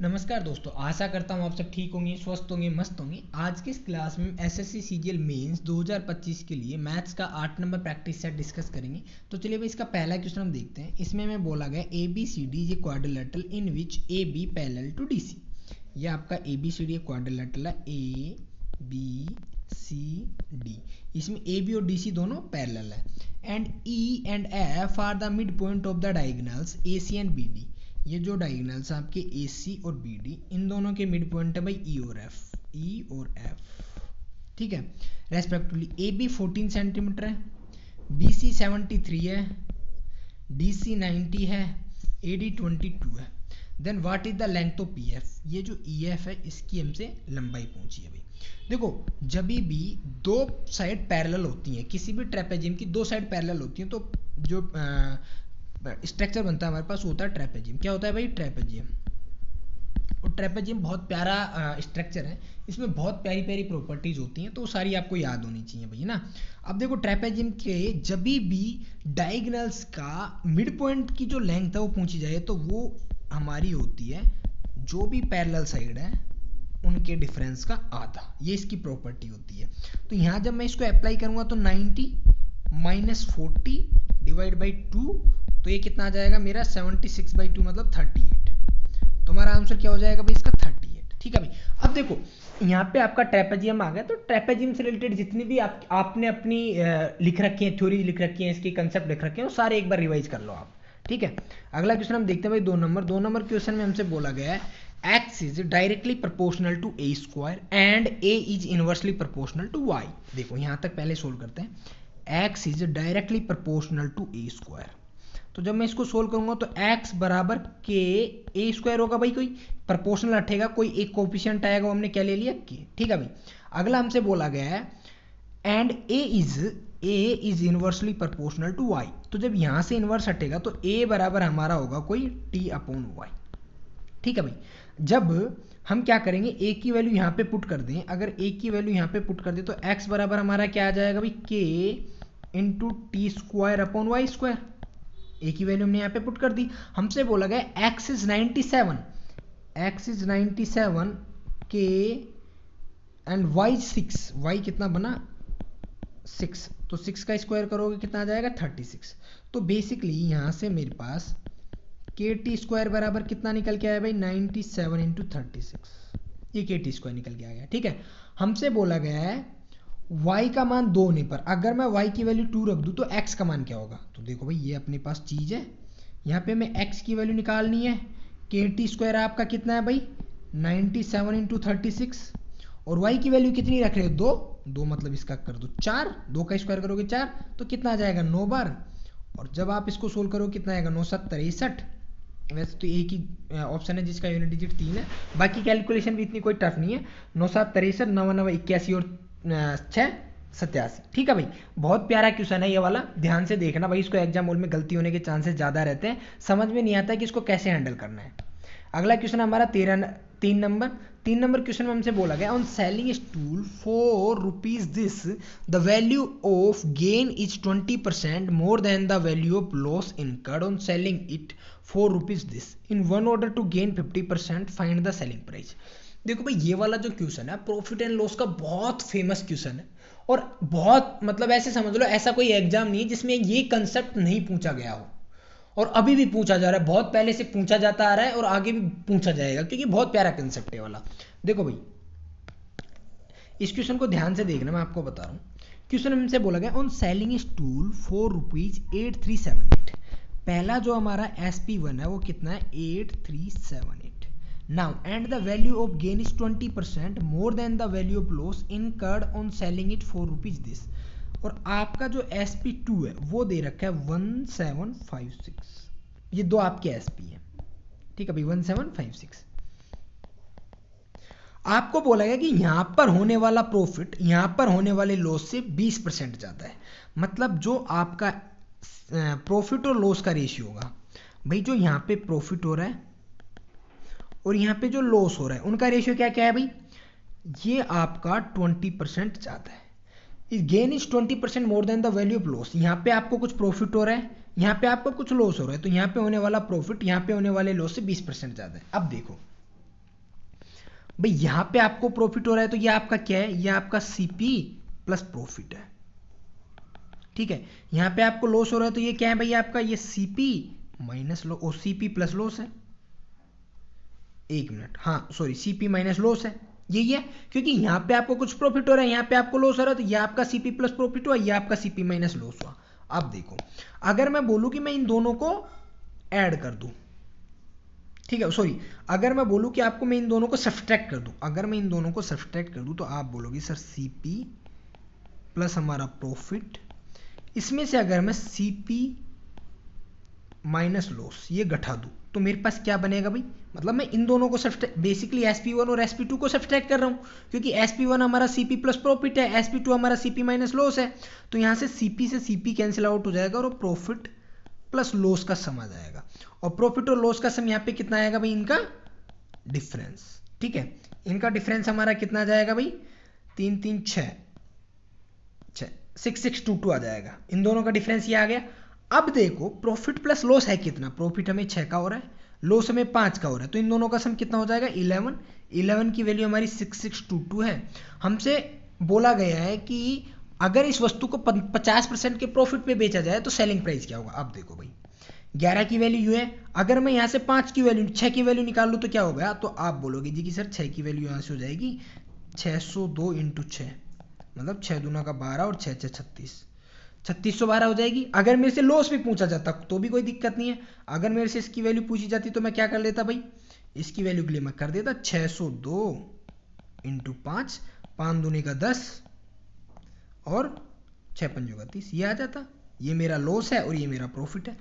नमस्कार दोस्तों, आशा करता हूँ आप सब ठीक होंगे, स्वस्थ होंगे, मस्त होंगे। आज की इस क्लास में एसएससी सीजीएल मेंस 2025 के लिए मैथ्स का 8 नंबर प्रैक्टिस सेट डिस्कस करेंगे। तो चलिए भाई इसका पहला क्वेश्चन हम देखते हैं। इसमें हमें बोला गया ए बी सी डी ये quadrilateral in which A B parallel to D C. ये आपका A B C D quadrilateral है, ए बी सी डी। इसमें ए बी और डी सी दोनों पैरेलल है and E and F are the mid point of the diagonals A C and B D. ये जो diagonals आपके ए सी और B D, इन दोनों के मिड पॉइंट है भाई ई और एफ, ई और एफ। ठीक है, रेस्पेक्टिवली ए बी 14 सेंटीमीटर है, बी सी 73 है, डी सी 90 है, ए डी 22 है। Then what is the length of P F. ये जो ई एफ है इसकी हमसे लंबाई पूछी है भाई। देखो, जब भी दो साइड पैरेलल होती हैं, किसी भी ट्रेपेजियम की दो साइड पैरेलल होती हैं, तो जो स्ट्रक्चर बनता है हमारे पास होता है ट्रेपेजियम। क्या होता है भाई? ट्रेपेजियम। और ट्रेपेजियम बहुत प्यारा स्ट्रक्चर है, इसमें बहुत प्यारी प्यारी प्रॉपर्टीज होती हैं, तो सारी आपको याद होनी चाहिए भाई, ना। अब देखो, ट्रेपेजियम के जब भी डायगोनल्स का मिड पॉइंट की जो लेंथ है वो पूछी जाए, तो वो हमारी होती है जो भी पैरेलल साइड है उनके डिफरेंस का आधा। ये इसकी प्रॉपर्टी होती है। तो यहाँ जब मैं इसको अप्लाई करूंगा तो 90 माइनस 40 डिवाइड बाई 2, तो ये कितना आ जाएगा मेरा 76/2 मतलब 38। तो हमारा आंसर क्या हो जाएगा भाई इसका? 38। ठीक है भाई। अब देखो, यहाँ पे आपका ट्रेपेजियम आ गया, तो ट्रेपेजियम से रिलेटेड जितनी भी आपने अपनी लिख रखी है, थ्योरी लिख रखी है, इसके कंसेप्ट लिख रखे हैं, वो सारे एक बार रिवाइज कर लो आप। ठीक है, अगला क्वेश्चन हम देखते हैं भाई 2 नंबर क्वेश्चन में हमसे बोला गया है x is directly proportional to a square and a is inversely proportional to y। देखो यहाँ तक पहले सोल्व करते हैं। x is directly proportional to a square, तो जब मैं इसको सोल्व करूंगा तो x बराबर के ए स्क्वायर होगा भाई, कोई प्रोपोर्शनल हटेगा, कोई एक कोफिशिएंट आएगा, वो हमने क्या ले लिया? के। ठीक है भाई। अगला हमसे बोला गया है and A is inversely proportional to y। तो जब यहां से इनवर्स हटेगा तो a बराबर हमारा होगा कोई t/y। ठीक है भाई। जब हम क्या करेंगे, a की वैल्यू यहाँ पे पुट कर दें, अगर a की वैल्यू यहाँ पे पुट कर दें तो x बराबर हमारा क्या आ जाएगा भाई? k into T square upon Y square. a की वैल्यू हमने यहाँ पे पुट कर दी। हमसे बोला गया x is 97, k and y 6, y कितना बना? 6। तो 6 का स्क्वायर करोगे कितना आ जाएगा? 36। तो बेसिकली यहाँ से मेरे पास के टी स्क्वायर बराबर कितना निकल के आया भाई? 97 इंटू 36। ये के टी स्क्वायर निकल के आ गया। ठीक है, हमसे बोला गया है y का मान 2 होने पर अगर मैं y की वैल्यू 2 रख दूं तो x का मान क्या होगा? तो देखो भाई, ये अपने पास चीज है, यहाँ पे मैं x की वैल्यू निकालनी है। के टी स्क्वायर आपका कितना है भाई? 97 इंटू 36। और y की वैल्यू कितनी रख रहे हो? 2 मतलब इसका कर दो 4, 2 का स्क्वायर करोगे 4, तो कितना आ जाएगा? 9 बार। और जब आप इसको सोल्व करो कितना आएगा? 9 7 63। वैसे तो एक ही ऑप्शन है जिसका यूनिट डिजिट 3 है, बाकी कैलकुलेशन भी इतनी कोई टफ नहीं है। 9 7 63, 9 9 81 और 6 87। ठीक है भाई, बहुत प्यारा क्वेश्चन है ये वाला, ध्यान से देखना भाई। इसको एग्जाम हॉल में गलती होने के चांसेस ज़्यादा रहते हैं, समझ में नहीं आता है कि इसको कैसे हैंडल करना है। अगला क्वेश्चन हमारा 3 नंबर क्वेश्चन में हमसे बोला गया on selling stool for rupees this the value of gain is 20% more than the value of loss incurred on selling it for rupees this in one order to gain 50% find the selling price. देखो भाई, ये वाला जो question है profit and loss का बहुत famous question है, और बहुत मतलब ऐसे समझ लो ऐसा कोई एग्जाम नहीं है जिसमें ये कंसेप्ट नहीं पूछा गया हो, और अभी भी पूछा जा रहा है, बहुत पहले से पूछा जाता आ रहा है और आगे भी पूछा जाएगा, क्योंकि बहुत प्यारा कंसेप्ट है वाला। देखो भाई, इस क्वेश्चन को ध्यान से देखना, मैं आपको बता रहा हूँ। क्वेश्चन हमसे बोला गया on selling stool for rupees 8378। पहला जो हमारा SP1 है वो कितना है? 8378। Now and the value of gain is 20% more than the value of loss incurred on selling it for rupees this. और आपका जो SP2 है वो दे रखा है 1756। ये दो आपके SP हैं। ठीक है भाई, 1756। आपको बोला गया कि यहां पर होने वाला प्रॉफिट यहां पर होने वाले लॉस से 20% ज्यादा है। मतलब जो आपका प्रॉफिट और लॉस का रेशियो होगा भाई, जो यहां पे प्रॉफिट हो रहा है और यहां पे जो लॉस हो रहा है, उनका रेशियो क्या क्या है भाई? ये आपका 20% ज्यादा है। Gain is 20% more than the value of loss. यहाँ पे आपको कुछ प्रॉफिट हो रहा है, यहाँ पे आपको कुछ लॉस हो रहा है, तो यहाँ पे होने वाला प्रॉफिट यहाँ पे होने वाले लॉस से 20% ज्यादा है। अब देखो, भाई यहाँ पे आपको प्रॉफिट हो रहा है तो ये आपका क्या है, ये आपका सीपी प्लस प्रॉफिट है, ठीक है। यहाँ पे आपको लॉस हो रहा है तो ये क्या है भाई आपका, ये सीपी माइनस लो, ओ सीपी प्लस लॉस है, एक मिनट, हाँ सॉरी, सीपी माइनस लॉस है, यही है, क्योंकि यहाँ पे आपको कुछ प्रॉफिट हो रहा है, यहाँ पे आपको लॉस हो रहा है, तो ये आपका सीपी प्लस प्रॉफिट हुआ, ये आपका सीपी माइनस लॉस हुआ। अब देखो, अगर मैं बोलूं कि मैं इन दोनों को ऐड कर दूं, ठीक है, सॉरी, अगर मैं बोलूं कि आपको मैं इन दोनों को सब्सट्रैक्ट कर दूं, अगर मैं इन दोनों को सब्सट्रैक्ट कर दूं तो आप बोलोगे सर सीपी प्लस हमारा प्रॉफिट, इसमें से अगर मैं सीपी माइनस लॉस ये घटा दूं तो मेरे पास क्या बनेगा भाई, मतलब मैं इन दोनों को बेसिकली sp1 और sp2 को सब्सट्रैक्ट कर रहा हूं, क्योंकि sp1 हमारा cp प्लस प्रॉफिट है, sp2 हमारा cp माइनस लॉस है, तो यहां से cp कैंसिल आउट हो जाएगा और प्रॉफिट प्लस लॉस का सम आ जाएगा, और प्रॉफिट और लॉस का सम यहाँ पे कितना आएगा भाई, इनका डिफरेंस, ठीक है, इनका डिफरेंस हमारा कितना आ जाएगा भाई, 3 3 6 6622 आ जाएगा, इन दोनों का डिफरेंस ये आ गया। अब देखो प्रॉफिट प्लस लॉस है कितना, प्रॉफिट हमें 6 का हो रहा है, लॉस हमें 5 का हो रहा है, तो इन दोनों का सम कितना हो जाएगा 11, 11 की वैल्यू हमारी 6622 है। हमसे बोला गया है कि अगर इस वस्तु को 50% के प्रॉफिट पे बेचा जाए तो सेलिंग प्राइस क्या होगा। अब देखो भाई 11 की वैल्यू यू है, अगर मैं यहाँ से 5 की वैल्यू 6 की वैल्यू निकाल लूँ तो क्या होगा, तो आप बोलोगे जी कि सर 6 की वैल्यू यहाँ से हो जाएगी 602 इंटू 6, मतलब 6 दूना का 12 और 6 6 36, 3612 हो जाएगी। अगर मेरे से लॉस भी पूछा जाता तो भी कोई दिक्कत नहीं है, अगर मेरे से इसकी वैल्यू पूछी जाती तो मैं क्या कर लेता भाई, इसकी वैल्यू के लिए मैं कर देता 602 इंटू 5, 5 दूनी का 10 और 6 पंजों का 30, ये आ जाता, ये मेरा लॉस है और ये मेरा प्रॉफिट है।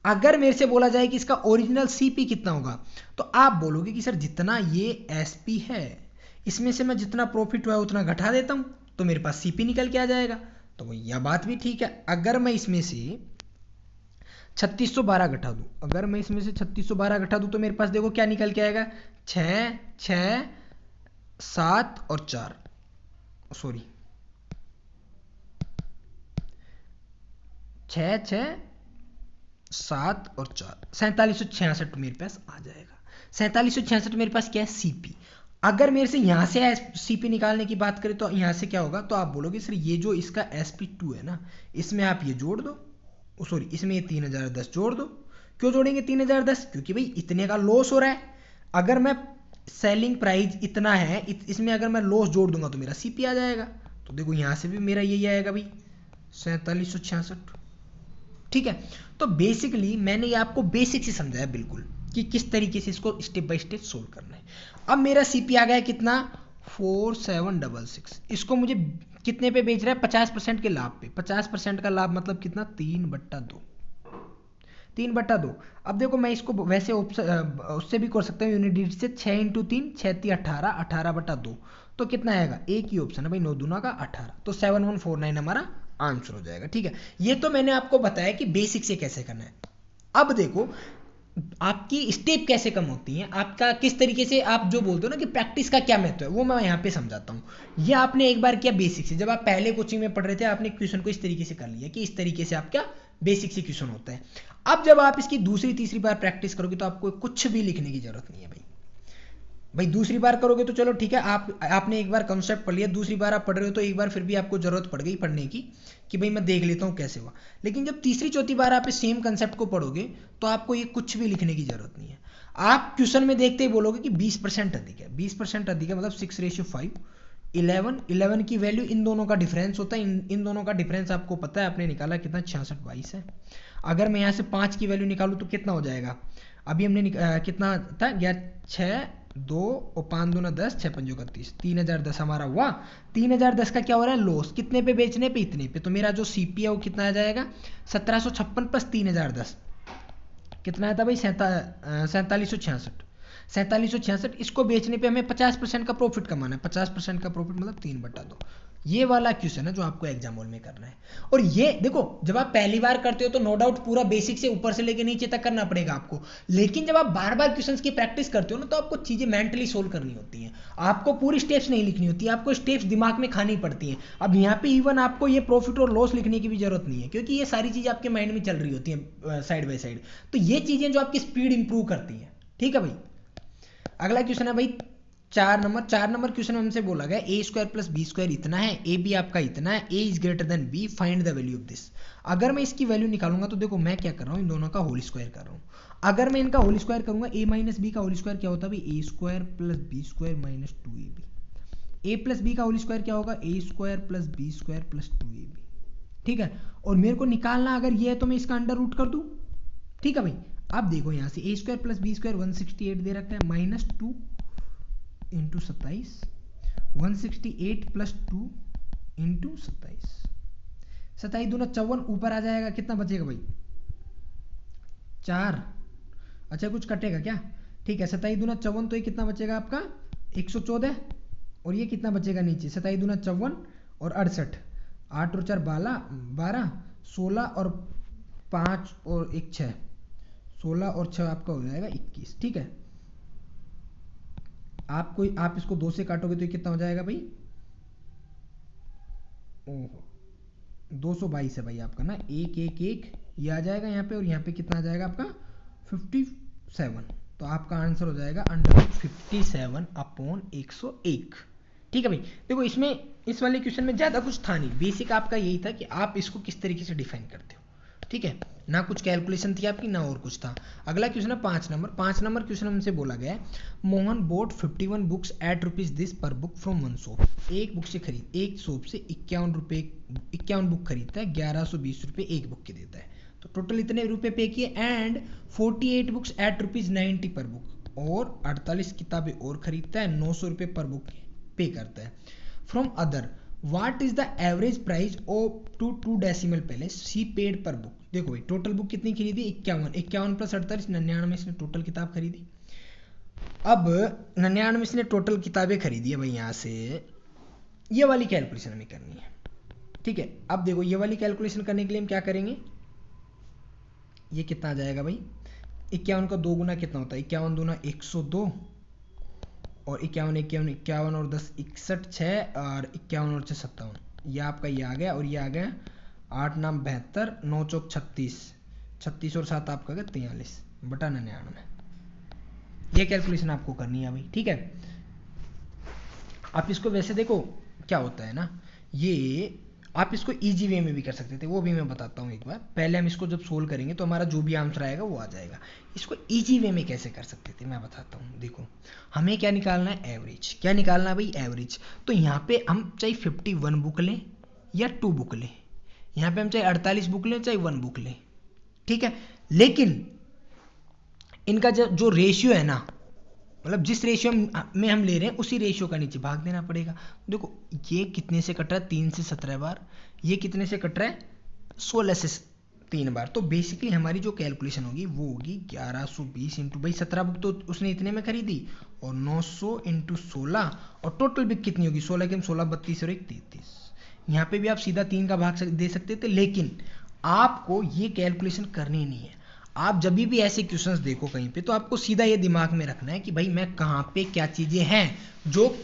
अगर मेरे से बोला जाए कि इसका ओरिजिनल सीपी कितना होगा, तो आप बोलोगे कि सर जितना ये एसपी है इसमें से मैं जितना प्रॉफिट हुआ है उतना घटा देता हूं तो मेरे पास सीपी निकल के आ जाएगा। तो यह बात भी ठीक है, अगर मैं इसमें से 3612 घटा दूं, अगर मैं इसमें से 3612 घटा दूं तो मेरे पास देखो क्या निकल के आएगा, 6 6 7 और 4, सॉरी 6 6 7 और 4, 4766 मेरे पास आ जाएगा। 4766 मेरे पास क्या है, सीपी। अगर मेरे से यहाँ से सीपी निकालने की बात करें तो यहाँ से क्या होगा, तो आप बोलोगे सर ये जो इसका sp2 है ना, इसमें आप ये जोड़ दो, सॉरी इसमें ये 3010 जोड़ दो। क्यों जोड़ेंगे 3010, क्योंकि भाई इतने का लॉस हो रहा है, अगर मैं सेलिंग प्राइस इतना है इसमें अगर मैं लॉस जोड़ दूंगा तो मेरा सीपी आ जाएगा। तो देखो यहाँ से भी मेरा यही आएगा भाई 4766, ठीक है। तो बेसिकली मैंने ये आपको बेसिक से समझाया बिल्कुल कि किस तरीके से इसको स्टेप बाय स्टेप सोल्व करना है। अब मेरा सीपी आ गया कितना 4766, इसको मुझे कितने पे बेच रहा है, 50% के लाभ पे, 50% का लाभ मतलब कितना 3/2, 3/2। अब देखो मैं इसको वैसे उससे भी कर सकता हूँ यूनिट डिजिट से, 6 इंटू 3 6 3 18, 18/2 तो कितना आएगा, एक ही ऑप्शन है भाई 9 दूना का 18, तो 7149 हमारा आंसर हो जाएगा, ठीक है। ये तो मैंने आपको बताया कि बेसिक से कैसे करना है। अब देखो आपकी स्टेप कैसे कम होती हैं, आपका किस तरीके से आप जो बोलते हो ना कि प्रैक्टिस का क्या महत्व है, वो मैं यहाँ पे समझाता हूँ। ये आपने एक बार किया बेसिक से, जब आप पहले कोचिंग में पढ़ रहे थे आपने क्वेश्चन को इस तरीके से कर लिया कि इस तरीके से आपका बेसिक से क्वेश्चन होता है। अब जब आप इसकी दूसरी तीसरी बार प्रैक्टिस करोगे तो आपको कुछ भी लिखने की जरूरत नहीं है भाई दूसरी बार करोगे तो चलो ठीक है, आपने एक बार कॉन्सेप्ट पढ़ लिया, दूसरी बार आप पढ़ रहे हो तो एक बार फिर भी आपको जरूरत पड़ गई पढ़ने की कि भाई मैं देख लेता हूँ कैसे हुआ। लेकिन जब तीसरी चौथी बार आप इस सेम कंसेप्ट को पढ़ोगे तो आपको ये कुछ भी लिखने की जरूरत नहीं है। आप क्वेश्चन में देखते ही बोलोगे कि 20% अधिक है, 20% अधिक है मतलब 6:5, 11 की वैल्यू इन दोनों का डिफरेंस होता है, इन दोनों का डिफरेंस आपको पता है, आपने निकाला कितना 6622 है। अगर मैं यहाँ से 5 की वैल्यू निकालूँ तो कितना हो जाएगा, अभी हमने कितना था गया 6 2 और 5 दूना 10, 6 पंजों का 30, 3010 हमारा हुआ। 3010 का क्या हो रहा है लॉस, कितने पे बेचने पे, इतने पे, तो मेरा जो सीपी है वो कितना आ जाएगा 1756 प्लस 3010 कितना आता भाई 4766, 4766। इसको बेचने पे हमें 50% का प्रॉफिट कमाना है, 50% का प्रॉफिट मतलब 3/2। ये वाला क्वेश्चन है जो आपको एग्जाम हॉल में करना है। और ये देखो जब आप पहली बार करते हो तो नो डाउट पूरा बेसिक से ऊपर से लेके नीचे तक करना पड़ेगा आपको, लेकिन जब आप बार बार क्वेश्चंस की प्रैक्टिस करते हो ना तो आपको चीजें मेंटली सोल्व करनी होती हैं, आपको पूरी स्टेप्स नहीं लिखनी होती, आपको स्टेप्स दिमाग में खानी पड़ती हैं। अब यहाँ पे इवन आपको ये प्रॉफिट और लॉस लिखने की भी जरूरत नहीं है, क्योंकि ये सारी चीजें आपके माइंड में चल रही होती हैं साइड बाय साइड, तो ये चीजें जो आपकी स्पीड इंप्रूव करती हैं, ठीक है भाई। अगला क्वेश्चन है भाई 4 नंबर क्वेश्चन में हमसे बोला गया A square plus B square इतना है, ए बी आपका इतना है, A is greater than B, find the value of this. अगर मैं इसकी वैल्यू निकालूंगा तो देखो मैं क्या कर रहा हूँ, इन दोनों का होल स्क्वायर कर रहा हूँ। अगर मैं इनका होल स्क्वायर करूंगा, ए माइनस बी का होल स्क्वायर क्या होता है भाई, A square plus B square minus 2ab। A plus B का होल स्क्वायर क्या होगा, A square plus B square plus 2ab। ठीक है, और मेरे को निकालना अगर ये है तो मैं इसका अंडर रूट कर दूं। ठीक है भाई, अब देखो यहाँ से ए स्क्वायर प्लस बी स्क्वायर 168 दे रखा है, माइनस 2 इंटू 27, 168 प्लस 2 इंटू 27, 27 दूना 54, ऊपर आ जाएगा, कितना बचेगा भाई 4। अच्छा कुछ कटेगा क्या, ठीक है, 27 दूना 54, तो ये कितना बचेगा आपका 114, और ये कितना बचेगा नीचे 27 दूना 54 और 68, 8 और 4 12, 16 और 5 और 1 6, 16 और 6 आपका हो जाएगा 21। ठीक है, आप इसको 2 से काटोगे तो ये कितना हो जाएगा भाई, ओहो 222 है भाई आपका ना, 1 1 1 ये आ जाएगा यहाँ पे, और यहाँ पे कितना आ जाएगा आपका 57। तो आपका आंसर हो जाएगा अंडर 57 अपॉन 101। ठीक है भाई, देखो इसमें इस वाले क्वेश्चन में ज़्यादा कुछ था नहीं, बेसिक आपका यही था कि आप इसको किस तरीके से डिफाइन करते हो। ठीक है, ना कुछ कैलकुलेशन थी आपकी, ना और कुछ था। अगला क्वेश्चन है 5 नंबर क्वेश्चन हमसे बोला गया है, Mohan boat 51 books at rupees this पर बुक फ्रॉम वन शॉप। एक बुक से खरीद, एक शॉप से 51 बुक खरीदता है, 1120 रुपये एक बुक के देता है, तो टोटल इतने रुपए पे किए, एंड 48 बुक्स एट रुपीज 90 पर बुक, और 48 किताबें और खरीदता है, 900 रुपये पर बुक पे करता है। From other what is the average price of two decimal place C paid per book. देखो भाई टोटल बुक कितनी खरीदी, 51 प्लस 48 99 इसने टोटल किताब खरीदी। अब 99 इसने टोटल किताबें खरीदी है भाई, यहाँ से ये वाली कैलकुलेशन हमें करनी है। ठीक है, अब देखो ये वाली कैलकुलेशन करने के लिए हम क्या करेंगे, ये कितना आ जाएगा भाई, 51 का 2 गुना कितना होता है, 51 दूना 102, और 51 और 10 61 6, और 51 और 6 57, ये आपका ये आ गया, और ये आ गया 8 9 72, 9 चौक 36, 36 और 7 आपका गया 43 बटा 99। ये कैलकुलेशन आपको करनी है भाई। ठीक है, आप इसको वैसे देखो क्या होता है ना, ये आप इसको इजी वे में भी कर सकते थे, वो भी मैं बताता हूँ एक बार। पहले हम इसको जब सोल्व करेंगे तो हमारा जो भी आंसर आएगा वो आ जाएगा। इसको इजी वे में कैसे कर सकते थे मैं बताता हूँ। देखो हमें क्या निकालना है, एवरेज। क्या निकालना है भाई, एवरेज। तो यहाँ पे हम चाहे 51 बुक लें या 2 बुक लें, यहाँ पे हम चाहे 48 बुक लें चाहे 1 बुक लें, ठीक है, लेकिन इनका जो रेशियो है ना, मतलब जिस रेशियो में हम ले रहे हैं उसी रेशियो का नीचे भाग देना पड़ेगा। देखो ये कितने से कट रहा है, 3 से 17 बार, ये कितने से कट रहा है, 16 से 3 बार। तो बेसिकली हमारी जो कैलकुलेशन होगी वो होगी 1120 इंटू भाई 17 बुक तो उसने इतने में खरीदी, और 900 इंटू 16, और टोटल बुक कितनी होगी 16 के 16 32 और 1 33। यहाँ पे भी आप सीधा 3 का भाग दे सकते थे, लेकिन आपको ये कैलकुलेशन करनी नहीं है। आप जब भी ऐसे क्वेश्चंस देखो कहीं पे, तो आपको सीधा ये दिमाग में रखना है कि भाई मैं कहाँ पे क्या चीज़ें हैं जो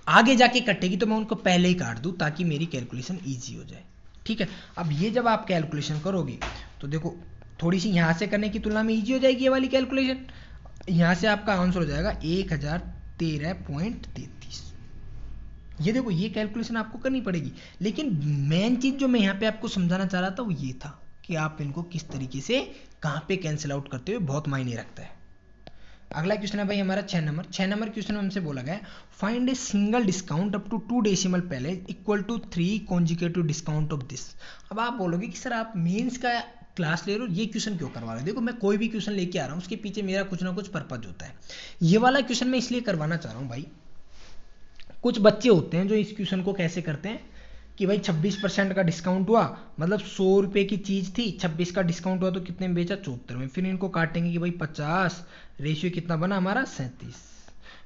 आगे जाके कटेगी, तो मैं उनको पहले ही काट दूँ ताकि मेरी कैलकुलेशन ईजी हो जाए। ठीक है, अब ये जब आप कैलकुलेशन करोगे तो देखो थोड़ी सी यहाँ से करने की तुलना में ईजी हो जाएगी ये वाली कैलकुलेशन। यहाँ से आपका आंसर हो जाएगा 1013.33। ये देखो ये कैलकुलेशन आपको करनी पड़ेगी, लेकिन मेन चीज़ जो मैं यहाँ पे आपको समझाना चाह रहा था वो ये था कि आप इनको किस तरीके से कहाँ पे कैंसिल आउट करते हुए बहुत मायने रखता है। अगला क्वेश्चन है भाई हमारा 6 नंबर क्वेश्चन में हमसे बोला गया find a single discount up to 2 decimal place equal to 3 consecutive discount of this. अब आप बोलोगे कि सर आप मेंस का क्लास ले रहे हो, ये क्वेश्चन क्यों करवा रहे हो। देखो मैं कोई भी क्वेश्चन लेके आ रहा हूँ उसके पीछे मेरा कुछ ना कुछ पर्पज होता है। ये वाला क्वेश्चन मैं इसलिए करवाना चाह रहा हूँ भाई, कुछ बच्चे होते हैं जो इस क्वेश्चन को कैसे करते हैं कि भाई 26% का डिस्काउंट हुआ, मतलब 100 रुपये की चीज़ थी, 26 का डिस्काउंट हुआ तो कितने में बेचा 74 में। फिर इनको काटेंगे कि भाई 50, रेशियो कितना बना हमारा 37।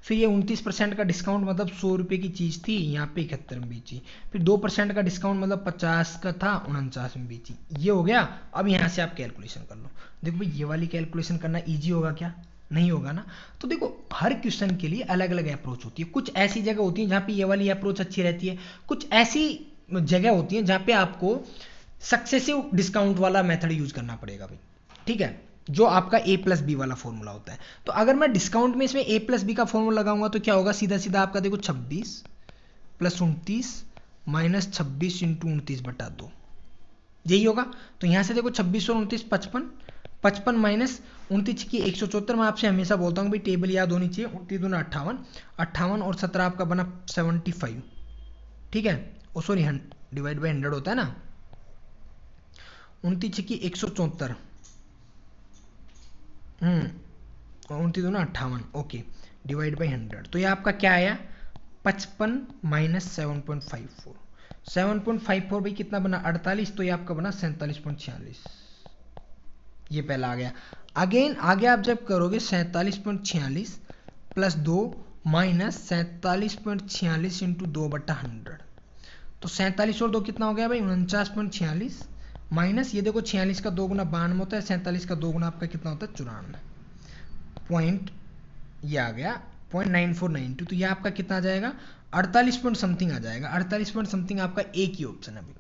फिर ये 29% का डिस्काउंट, मतलब 100 रुपये की चीज़ थी, यहाँ पे 71 में बेची। फिर 2% का डिस्काउंट, मतलब 50 का था, 49 में बेची। ये हो गया। अब यहाँ से आप कैलकुलेशन कर लो। देखो भाई ये वाली कैलकुलेशन करना ईजी होगा क्या, नहीं होगा ना। तो देखो हर क्वेश्चन के लिए अलग अलग अप्रोच होती है। कुछ ऐसी जगह होती है जहाँ पे ये वाली अप्रोच अच्छी रहती है, कुछ ऐसी जगह होती है जहाँ पे आपको सक्सेसिव डिस्काउंट वाला मेथड यूज करना पड़ेगा भाई। ठीक है, जो आपका ए प्लस बी वाला फॉर्मूला होता है। तो अगर मैं डिस्काउंट में इसमें ए प्लस बी का फॉर्मूला लगाऊंगा तो क्या होगा, सीधा सीधा आपका देखो 26 प्लस 29 माइनस 26 इंटू 29/2, यही होगा। तो यहाँ से देखो 26 और 29 55, 55 माइनस 29 की 174। मैं आपसे हमेशा बोलता हूँ भाई टेबल याद होनी चाहिए। 29 दूना 58, 58 और 17 आपका बना 75, ठीक है। ओ सॉरी, डिवाइड बाई 100 होता है ना। 29 की 174, 29 दूना 58, ओके, डिवाइड बाई 100। तो ये आपका क्या आया, 55 माइनस 7.54, 7.54 भाई कितना बना 48, तो ये आपका बना 47.46, ये पहला आ गया। अगेन आगे आप जब करोगे 47.46 प्लस 2 माइनस 47.46 इंटू 2/100, तो 47 और 2 कितना हो गया भाई 49.46 माइनस ये देखो 46 का 2 गुना 92 होता है, 47 का 2 गुना आपका कितना होता है 94 पॉइंट, ये आ गया 0.9492। तो ये आपका कितना आ जाएगा 48 पॉइंट समथिंग आ जाएगा। 48 पॉइंट समथिंग आपका एक ही ऑप्शन है भाई।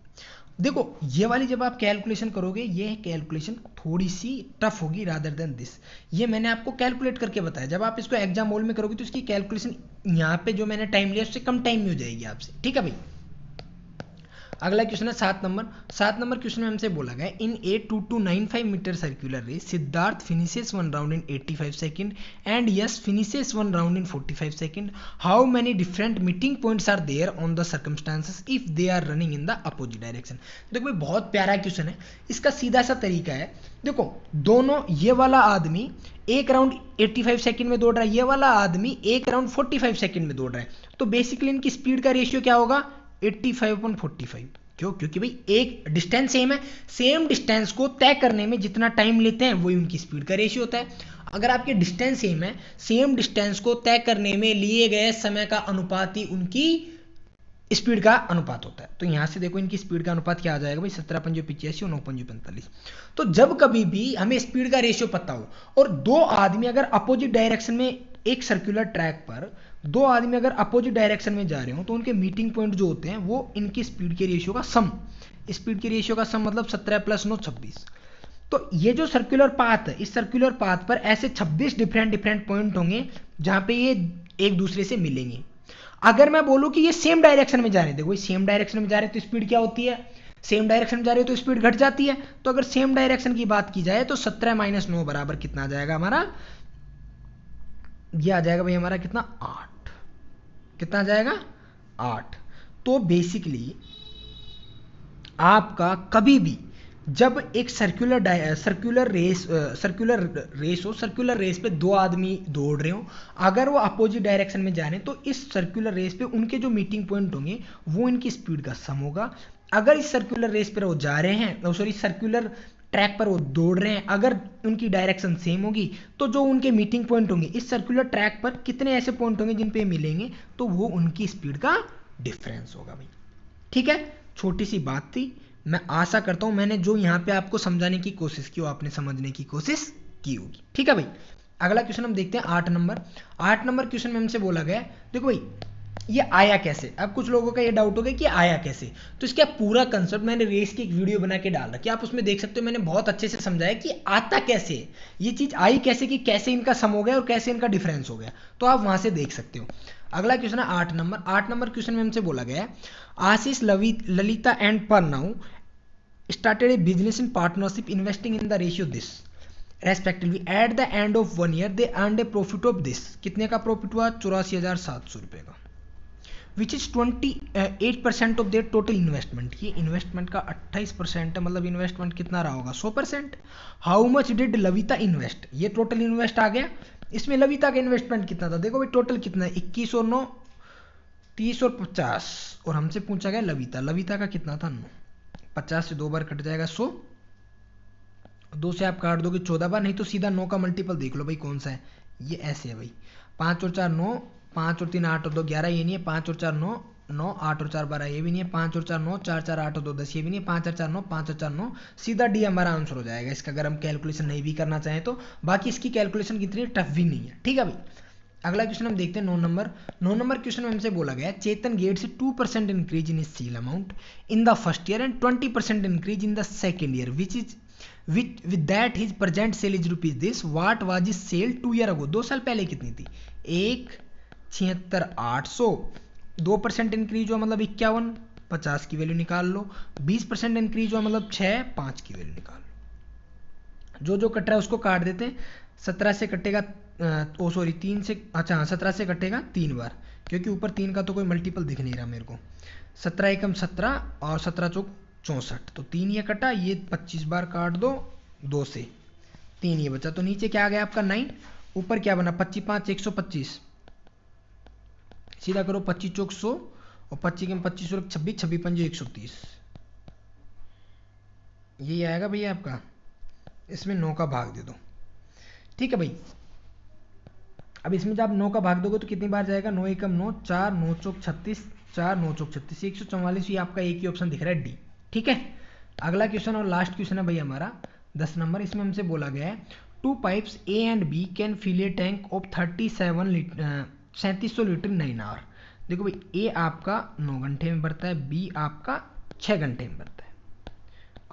देखो ये वाली जब आप कैलकुलेशन करोगे, ये कैलकुलेशन थोड़ी सी टफ होगी रादर देन दिस। ये मैंने आपको कैलकुलेट करके बताया, जब आप इसको एग्जाम हॉल में करोगे तो इसकी कैलकुलेशन यहाँ पे जो मैंने टाइम लिया उससे कम टाइम में हो जाएगी आपसे, ठीक है भाई। अगला क्वेश्चन है 7 नंबर। 7 नंबर क्वेश्चन में हमसे बोला गया in a 2295 metre circular race Siddharth finishes one round in 85 second and yes finishes one round in 45 second. How many different meeting points are there on the circumstances if they are running in the opposite direction. देखो भाई बहुत प्यारा question है। इसका सीधा सा तरीका है, देखो दोनों, ये वाला आदमी एक राउंड 85 सेकंड में दौड़ रहा है, ये वाला आदमी एक राउंड 45 सेकंड में दौड़ रहा है, तो बेसिकली इनकी स्पीड का रेशियो क्या होगा 85/45। क्यों? क्योंकि भाई एक डिस्टेंस सेम है, सेम डिस्टेंस को तय करने में जितना टाइम लेते हैं वही उनकी स्पीड का रेशियो होता है। अगर आपके डिस्टेंस सेम है, सेम डिस्टेंस को तय करने में लिए गए समय का अनुपात ही उनकी स्पीड का अनुपात होता है। तो यहां से देखो इनकी स्पीड का अनुपात क्या आ जाएगा भाई 17×5 और 9×45। तो जब कभी भी हमें स्पीड का रेशियो पता हो और दो आदमी अगर अपोजिट डायरेक्शन में, एक सर्कुलर ट्रैक पर दो आदमी अगर अपोजिट डायरेक्शन में जा रहे हो, तो उनके मीटिंग पॉइंट जो होते हैं वो इनकी स्पीड के रेशियो का सम, स्पीड के रेशियो का सम मतलब 17 + 9 26। तो ये जो सर्कुलर पाथ है, इस सर्कुलर पाथ पर ऐसे 26 डिफरेंट पॉइंट होंगे जहां पे ये एक दूसरे से मिलेंगे। अगर मैं बोलूं कि ये सेम डायरेक्शन में जा रहे हैं, देखो सेम डायरेक्शन में जा रहे हैं तो स्पीड क्या होती है, सेम डायरेक्शन में जा रहे हो तो स्पीड घट जाती है। तो अगर सेम डायरेक्शन की बात की जाए तो 17 - 9 बराबर कितना आ जाएगा हमारा, ये आ जाएगा भाई हमारा कितना 8, कितना आ जाएगा 8। तो बेसिकली आपका कभी भी जब एक सर्कुलर रेस हो, सर्कुलर रेस पे दो आदमी दौड़ रहे हो, अगर वो अपोजिट डायरेक्शन में जा रहे हैं तो इस सर्कुलर रेस पे उनके जो मीटिंग पॉइंट होंगे वो इनकी स्पीड का सम होगा। अगर इस सर्कुलर रेस पर वो जा रहे हैं, सॉरी सर्कुलर ट्रैक पर वो दौड़ रहे हैं, अगर उनकी डायरेक्शन सेम होगी तो जो उनके मीटिंग पॉइंट होंगे इस सर्कुलर ट्रैक पर कितने ऐसे पॉइंट होंगे जिन पे मिलेंगे, तो वो उनकी स्पीड का डिफरेंस होगा भाई। ठीक है, छोटी सी बात थी। मैं आशा करता हूं मैंने जो यहाँ पे आपको समझाने की कोशिश की वो आपने समझने की कोशिश की होगी। ठीक है भाई, अगला क्वेश्चन हम देखते हैं 8 नंबर। 8 नंबर क्वेश्चन में हमसे बोला गया, देखो भाई ये आया कैसे। अब कुछ लोगों का ये डाउट होगा कि आया कैसे, तो इसका पूरा कंसेप्ट मैंने रेस की एक वीडियो बना के डाल रखी है, आप उसमें देख सकते हो। मैंने बहुत अच्छे से समझाया कि आता कैसे है, ये चीज आई कैसे, कि कैसे इनका सम हो गया और कैसे इनका डिफरेंस हो गया, तो आप वहां से देख सकते हो। अगला क्वेश्चन है 8 नंबर। 8 नंबर क्वेश्चन में हमसे बोला गया है Ashish Lalita and Parnau started a business in partnership investing in the ratio this respectively at the end of 1 year they earned a profit of this। कितने का प्रॉफिट हुआ 84,700 रुपए का, which is 28% of their total investment. ये इन्वेस्टमेंट का 28% है, मतलब investment कितना रहा होगा 100%। हाउ मच डिड लविता इन्वेस्ट, ये टोटल इन्वेस्ट आ गया। इसमें लविता का इन्वेस्टमेंट कितना था, देखो भाई टोटल कितना है 21 और 9 30 और 50, और हमसे पूछा गया लविता का कितना था 9। 50 से 2 बार कट जाएगा 100, 2 से आप काट दोगे 14 बार, नहीं तो सीधा 9 का मल्टीपल देख लो भाई कौन सा है, ये ऐसे है भाई 5 और 4 9, 5 और 3 8 और 2 11, ये नहीं है 5 और 4 9 9, 8 और 4 12, ये भी नहीं है 5 और 4 9, 4 4 8 और 2 10, ये भी नहीं है 5 और 4 9, 5 और 4 9, सीधा डी हमारा आंसर हो जाएगा इसका, अगर हम कैलकुलेशन नहीं भी करना चाहें तो। बाकी इसकी कैलकुलेशन कितनी टफ भी नहीं है। ठीक है भाई, अगला क्वेश्चन हम देखते हैं 9 नंबर। 9 नंबर क्वेश्चन में हमसे बोला गया चेतन गेट से 2% increase in sale amount in the first year and 20% increase in the second year with that his present sale is rupees this, what was his sale 2 year ago, 2 साल पहले कितनी थी, 1,76,800, 2% increase हुआ मतलब 51, 50 की वैल्यू निकाल लो, 20% increase हुआ मतलब 6, 5 की वैल्यू निकाल लो। जो जो कट रहा है उसको काट देते हैं, 17 से कटेगा 3 से, अच्छा हाँ 17 से कटेगा 3 बार, क्योंकि ऊपर 3 का तो कोई मल्टीपल दिख नहीं रहा मेरे को, 17 एकम 17 और 17 चौक 64, तो 3 ये कटा, ये 25 बार काट दो 2 से, 3 ये बचा, तो नीचे क्या आ गया आपका 9, ऊपर क्या बना 25 5 125, सीधा करो 25 चौक 100 और 25 के 25 और 26, 26 पंजे 130, यही आएगा भैया आपका, इसमें 9 का भाग दे दो, ठीक है भाई। अब इसमें जब आप 9 का भाग दोगे तो कितनी बार जाएगा, 9 एकम 9, 4 9 चौक 36, 4 9 चौक 36, 144, ये आपका एक ही ऑप्शन दिख रहा है डी, ठीक है। अगला क्वेश्चन और लास्ट क्वेश्चन है भाई हमारा 10 नंबर, इसमें हमसे बोला गया है 2 pipes A and B can fill a tank of 3700 litre 9 hour. देखो भाई ए आपका 9 घंटे में भरता है, बी आपका 6 घंटे में भरता है,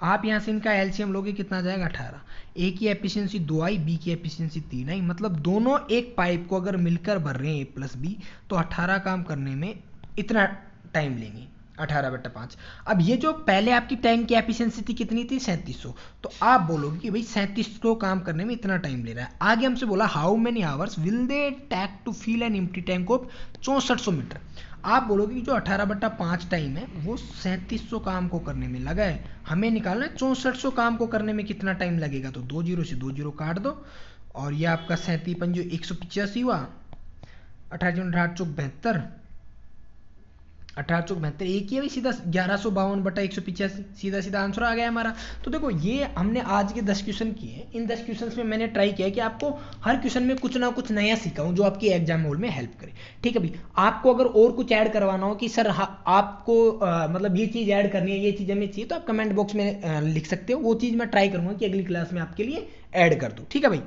आप यहाँ से इनका एलसीएम लोगे कितना जाएगा 18, ए की एफिशिएंसी 2 आई, बी की एफिशिएंसी 3 आई, मतलब दोनों एक पाइप को अगर मिलकर भर रहे हैं ए प्लस बी तो 18 काम करने में इतना टाइम लेंगे, 18/5। अब ये जो पहले आपकी टैंक की एफिशिएंसी थी कितनी थी 3700, तो आप बोलोगे कि भाई 3700 काम करने में इतना टाइम ले रहा है। आगे हमसे बोला how many hours will they take to fill an empty tank of 6400 metre, आप बोलोगे कि जो 18/5 टाइम है वो 3700 काम को करने में लगा है, हमें निकालना है 6400 काम को करने में कितना टाइम लगेगा, तो 2 जीरो से 2 जीरो काट दो और ये आपका 37 पंजो 185 हुआ, 18 चौक 72, 18 चौक 72 एक ही है सीधा 1152/185, सीधा सीधा आंसर आ गया हमारा। तो देखो ये हमने आज के 10 क्वेश्चन किए, इन 10 क्वेश्चन में मैंने ट्राई किया कि आपको हर क्वेश्चन में कुछ ना कुछ नया सिखाऊं जो आपकी एग्जाम हॉल में हेल्प करे, ठीक है भाई। आपको अगर और कुछ ऐड करवाना हो कि सर आपको मतलब ये चीज़ ऐड करनी है, ये चीज़ हमें चाहिए, तो आप कमेंट बॉक्स में लिख सकते हो, वो चीज़ मैं ट्राई करूँगा कि अगली क्लास में आपके लिए ऐड कर दूँ, ठीक है भाई।